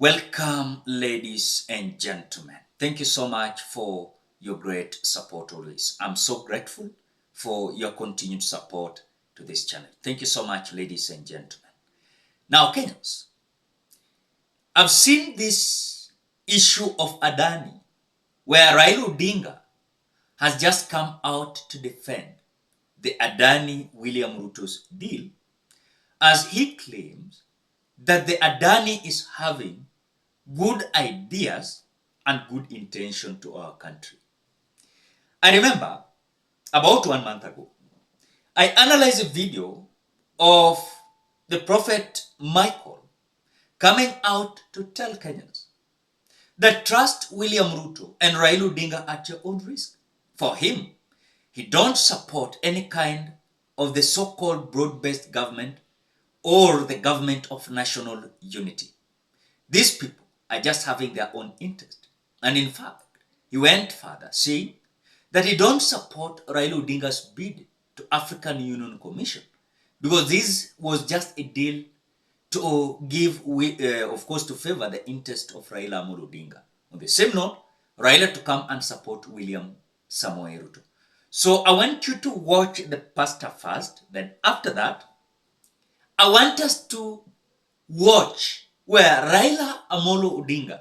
Welcome, ladies and gentlemen. Thank you so much for your great support always. I'm so grateful for your continued support to this channel. Thank you so much, ladies and gentlemen. Now, Kenyans, I've seen this issue of Adani, where Raila Odinga has just come out to defend the Adani-William Ruto's deal, as he claims that the Adani is having good ideas and good intention to our country. I remember about 1 month ago, I analyzed a video of the Prophet Michael coming out to tell Kenyans that trust William Ruto and Raila Odinga at your own risk. For him, he don't support any kind of the so-called broad-based government or the government of national unity. These people are just having their own interest. And in fact, he went further, saying that he don't support Raila Odinga's bid to African Union Commission, because this was just a deal to give, of course, to favor the interest of Raila Amolo Odinga. On the same note, Raila to come and support William Samoei Ruto. So I want you to watch the pastor first, then after that, I want us to watch where Raila Amolo Odinga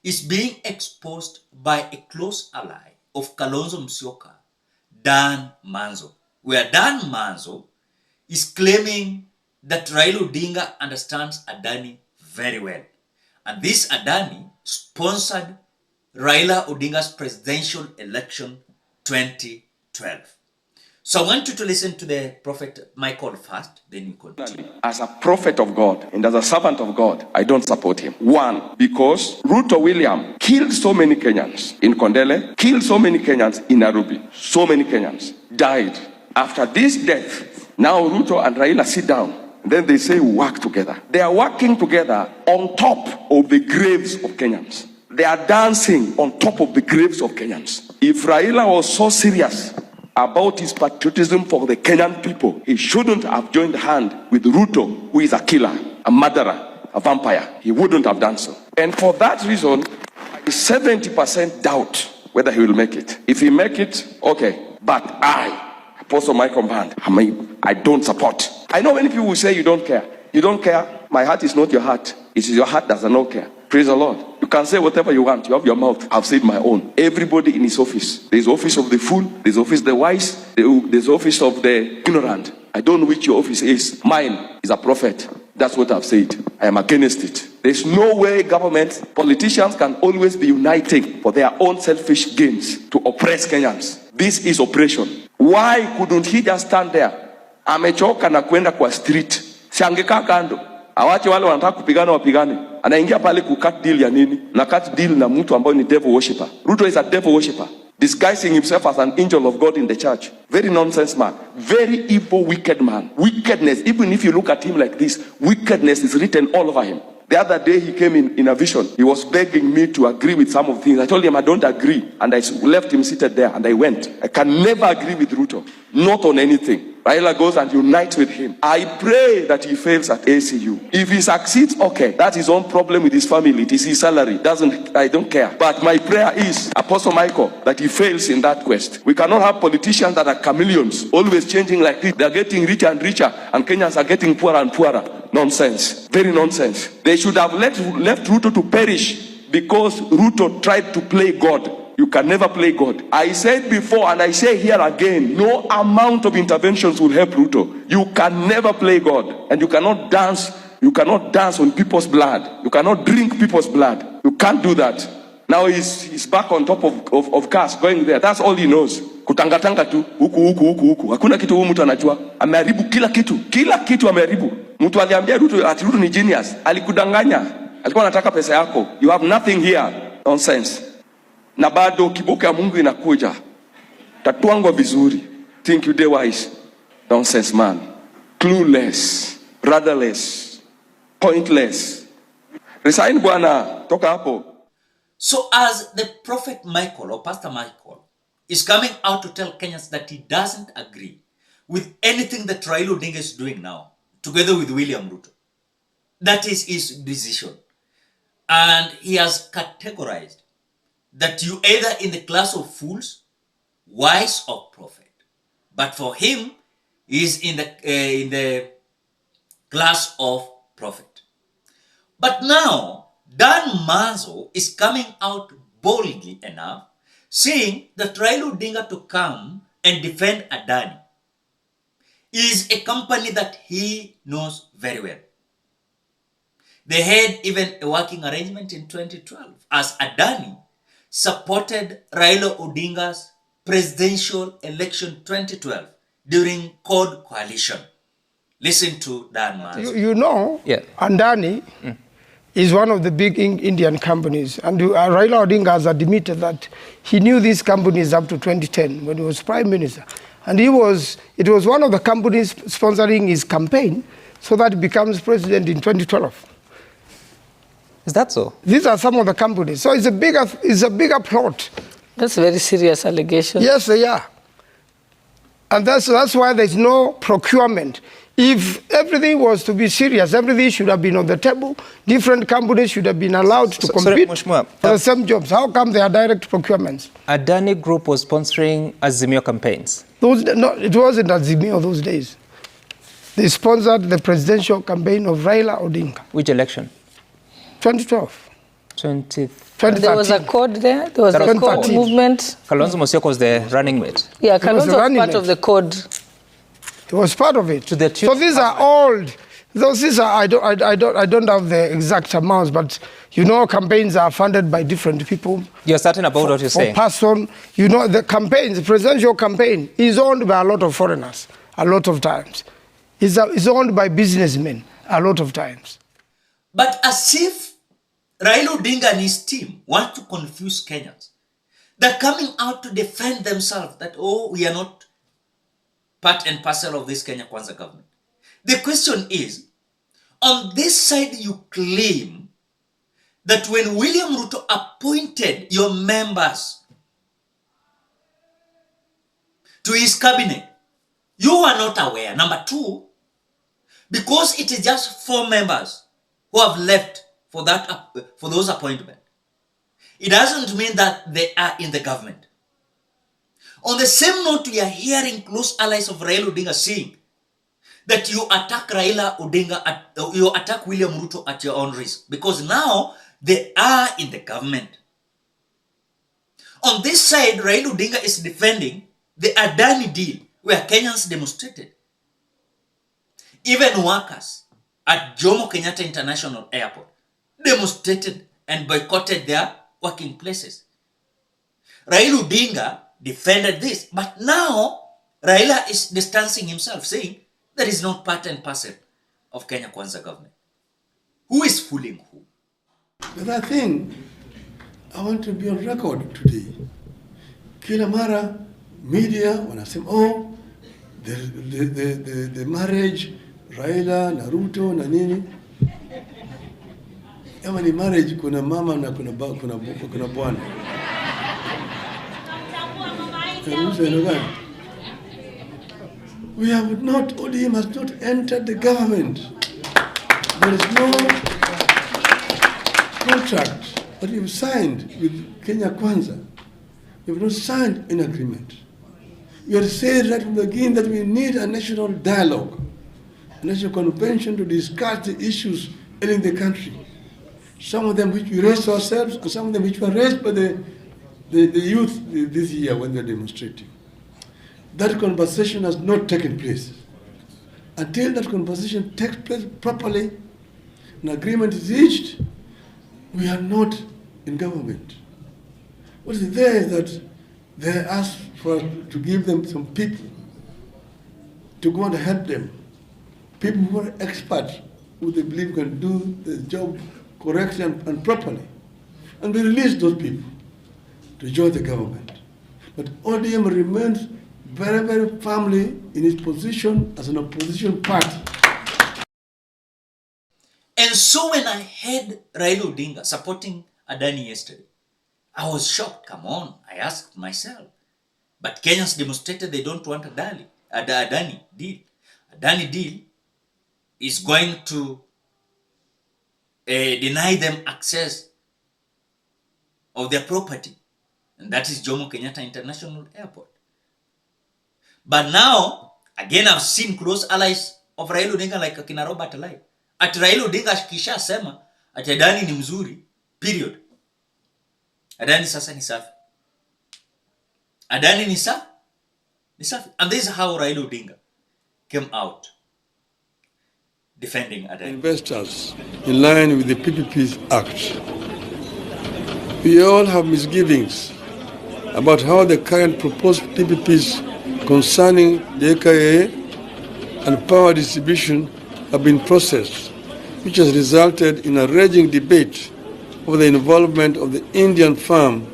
is being exposed by a close ally of Kalonzo Musyoka, Dan Manzo, where Dan Manzo is claiming that Raila Odinga understands Adani very well. And this Adani sponsored Raila Odinga's presidential election 2012. So I want you to listen to the Prophet Michael first, then you continue. As a prophet of God and as a servant of God, I don't support him. One, because Ruto William killed so many Kenyans in Kondele, killed so many Kenyans in Nairobi. So many Kenyans died. After this death, now Ruto and Raila sit down. Then they say work together. They are working together on top of the graves of Kenyans. They are dancing on top of the graves of Kenyans. If Raila was so serious about his patriotism for the Kenyan people, he shouldn't have joined hand with Ruto, who is a killer, a murderer, a vampire. He wouldn't have done so. And for that reason, I 70% doubt whether he will make it. If he make it, okay. But I, Apostle Michael Band, I don't support. I know many people will say you don't care. You don't care. My heart is not your heart. It is your heart that does not care. Praise the Lord. You can say whatever you want. You have your mouth. I've said my own. Everybody in his office. There's office of the fool. There's office of the wise. There's office of the ignorant. I don't know which your office is. Mine is a prophet. That's what I've said. I am against it. There's no way government, politicians can always be uniting for their own selfish gains to oppress Kenyans. This is oppression. Why couldn't he just stand there? Amechoka na kwenda kwa street. Si angekaa kando. Awache wale wanataka kupigana wapigane. Anaingia pale kukat deal ya nini? Na cut deal na mtu ambaye ni devil worshipper. Ruto is a devil worshipper, disguising himself as an angel of God in the church. Very nonsense man. Very evil, wicked man. Wickedness, even if you look at him like this, wickedness is written all over him. The other day he came in a vision. He was begging me to agree with some of the things. I told him I don't agree. And I left him seated there and I went. I can never agree with Ruto. Not on anything. Raila goes and unites with him. I pray that he fails at ACU. If he succeeds, okay. That's his own problem with his family. It is his salary. I don't care. But my prayer is, Apostle Michael, that he fails in that quest. We cannot have politicians that are chameleons, always changing like this. They are getting richer and richer, and Kenyans are getting poorer and poorer. Nonsense. Very nonsense. They should have left Ruto to perish because Ruto tried to play God. You can never play God. I said before and I say here again, no amount of interventions will help Ruto. You can never play God. And you cannot dance. You cannot dance on people's blood. You cannot drink people's blood. You can't do that. Now he's back on top of cars going there. That's all he knows. Kutangatanga tu. Huku. Hakuna kitu huyu mtu anajua. Ameharibu kila kitu. Kila kitu ameharibu. Mtu aliambia Ruto ati Ruto ni genius. Alikudanganya. Alikuwa anataka pesa yako. You have nothing here. Nonsense. Na bado kiboka ya Mungu inakuja. Tatuangwa vizuri. Think you dey wise. Nonsense man. Clueless. Rudderless. Pointless. Resign bwana. Toka hapo. So as the Prophet Michael or Pastor Michael is coming out to tell Kenyans that he doesn't agree with anything that Raila Odinga is doing now, together with William Ruto. That is his decision. And he has categorized that you either in the class of fools, wise or prophet. But for him, he is in the class of prophet. But now, Dan Manzo is coming out boldly enough, saying that Raila Odinga to come and defend Adani is a company that he knows very well. They had even a working arrangement in 2012 as Adani supported Raila Odinga's presidential election 2012 during CORD coalition. Listen to Dan Manzo. You know, Adani is one of the big Indian companies. And Raila Odinga has admitted that he knew these companies up to 2010 when he was prime minister. And it was one of the companies sponsoring his campaign so that he becomes president in 2012. Is that so? These are some of the companies. So it's a bigger plot. That's a very serious allegation. Yes, they are. And that's why there's no procurement. If everything was to be serious, everything should have been on the table. Different companies should have been allowed to compete for the same jobs. How come they are direct procurements? Adani Group was sponsoring Azimio campaigns. No, it wasn't Azimio those days. They sponsored the presidential campaign of Raila Odinga. Which election? 2012. 2013. There was a code there. There was a code movement. Kalonzo Musyoka was the running mate. Yeah, Kalonzo was part of the code. It was part of it. So these are old. These are I don't have the exact amounts, but you know campaigns are funded by different people. You're certain about what you're saying? Person, you know the campaigns, the presidential campaign is owned by a lot of foreigners a lot of times. It's owned by businessmen a lot of times. But as if Raila Odinga and his team want to confuse Kenyans, they're coming out to defend themselves that, oh, we are not part and parcel of this Kenya Kwanza government. The question is, on this side you claim that when William Ruto appointed your members to his cabinet, you are not aware. Number two, because it is just 4 members who have left for those appointments, it doesn't mean that they are in the government. On the same note, we are hearing close allies of Raila Odinga saying that you attack Raila Odinga, you attack William Ruto at your own risk, because now they are in the government. On this side, Raila Odinga is defending the Adani deal, where Kenyans demonstrated. Even workers at Jomo Kenyatta International Airport demonstrated and boycotted their working places. Raila Odinga defended this, but now Raila is distancing himself, saying that is not part and parcel of Kenya Kwanza government. Who is fooling who? The other thing, I want to be on record today. Kila mara media wanasema, oh, the marriage Raila na Ruto na nini. Kama ni marriage, kuna mama na kuna bwana. We have not, ODM has not entered the government. There is no contract that we've signed with Kenya Kwanza. We have not signed an agreement. We have said right from the beginning that we need a national dialogue, a national convention to discuss the issues in the country. Some of them which we raised ourselves, and some of them which were raised by the youth this year when they're demonstrating. That conversation has not taken place. Until that conversation takes place properly, an agreement is reached, we are not in government. What is there is that they asked to give them some people to go and help them. People who are experts, who they believe can do the job correctly and properly. And we released those people to join the government. But ODM remains very, very firmly in its position as an opposition party. And so when I heard Raila Odinga supporting Adani yesterday, I was shocked. Come on, I asked myself. But Kenyans demonstrated they don't want Adani deal. Adani deal is going to deny them access of their property. And that is Jomo Kenyatta International Airport. But now, again, I've seen close allies of Raila Odinga like akina Robert Lai. At Raila Odinga kisha sema, at Adani ni mzuri, period. Adani sasa ni safi. Adani ni safi. And this is how Raila Odinga came out defending Adani. Investors in line with the PPP Act. We all have misgivings about how the current proposed PPPs concerning the AKA and power distribution have been processed, which has resulted in a raging debate over the involvement of the Indian firm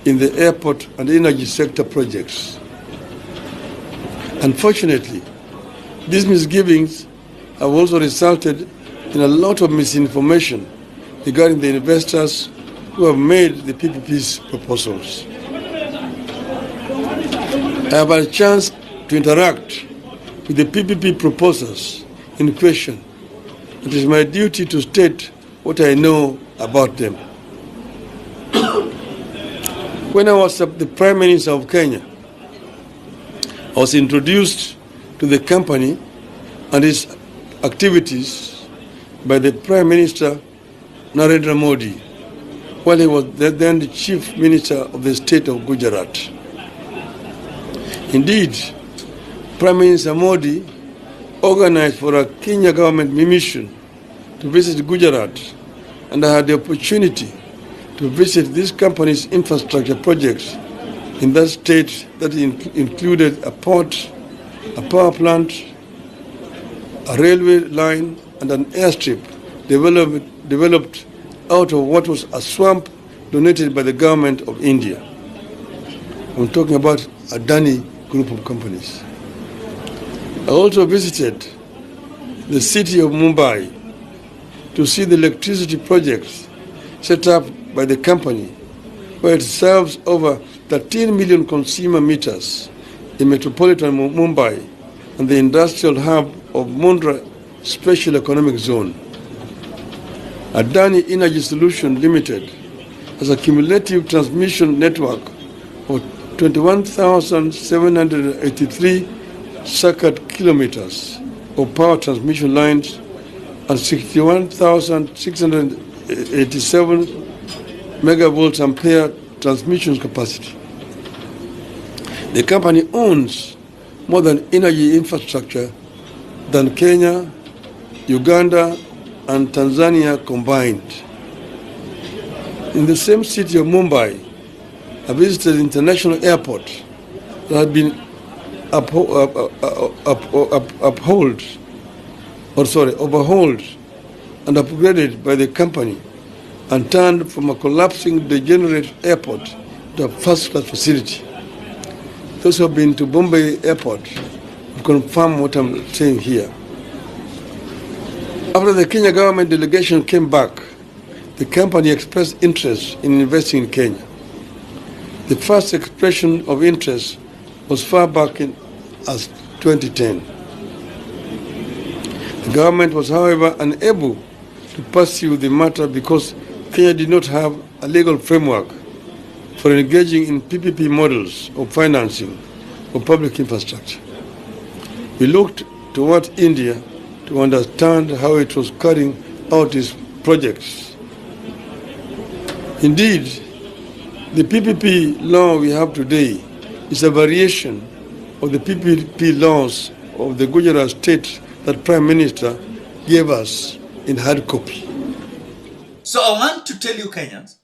in the airport and energy sector projects. Unfortunately, these misgivings have also resulted in a lot of misinformation regarding the investors who have made the PPP's proposals. I have had a chance to interact with the PPP proposals in question. It is my duty to state what I know about them. When I was the Prime Minister of Kenya, I was introduced to the company and its activities by the Prime Minister Narendra Modi, while he was then the Chief Minister of the state of Gujarat. Indeed, Prime Minister Modi organized for a Kenya government mission to visit Gujarat, and I had the opportunity to visit this company's infrastructure projects in that state that included a port, a power plant, a railway line, and an airstrip developed out of what was a swamp donated by the government of India. I'm talking about Adani group of companies. I also visited the city of Mumbai to see the electricity projects set up by the company, where it serves over 13 million consumer meters in metropolitan Mumbai and the industrial hub of Mundra Special Economic Zone. Adani Energy Solution Limited has a cumulative transmission network of 21,783 circuit kilometers of power transmission lines and 61,687 megavolts ampere transmission capacity. The company owns more than energy infrastructure than Kenya, Uganda, and Tanzania combined. In the same city of Mumbai, I visited the international airport that had been overhauled and upgraded by the company and turned from a collapsing, degenerate airport to a first-class facility. Those who have been to Bombay Airport confirm what I'm saying here. After the Kenya government delegation came back, the company expressed interest in investing in Kenya. The first expression of interest was far back as 2010. The government was, however, unable to pursue the matter because Kenya did not have a legal framework for engaging in PPP models of financing of public infrastructure. We looked toward India to understand how it was carrying out its projects. Indeed, the PPP law we have today is a variation of the PPP laws of the Gujarat state that Prime Minister gave us in hard copy. So I want to tell you Kenyans,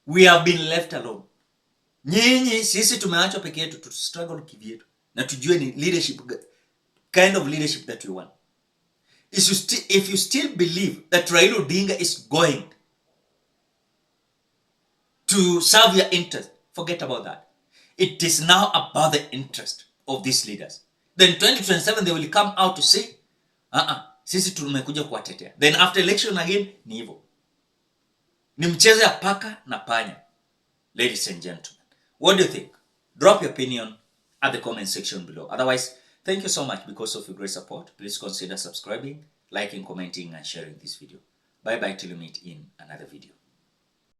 we have been left alone. Nyinyi sisi tumeachwa peke yetu to struggle kivyetu na tujue ni leadership, kind of leadership that we want. If you still believe that Raila Odinga is going to serve your interest, forget about that. It is now about the interest of these leaders. Then 2027 they will come out to say, sisi tumekuja kuwatetea. Then after election again, ni hivyo. Ni mchezo ya paka na panya. Ladies and gentlemen, what do you think? Drop your opinion at the comment section below. Otherwise, thank you so much because of your great support. Please consider subscribing, liking, commenting, and sharing this video. Bye bye till you meet in another video.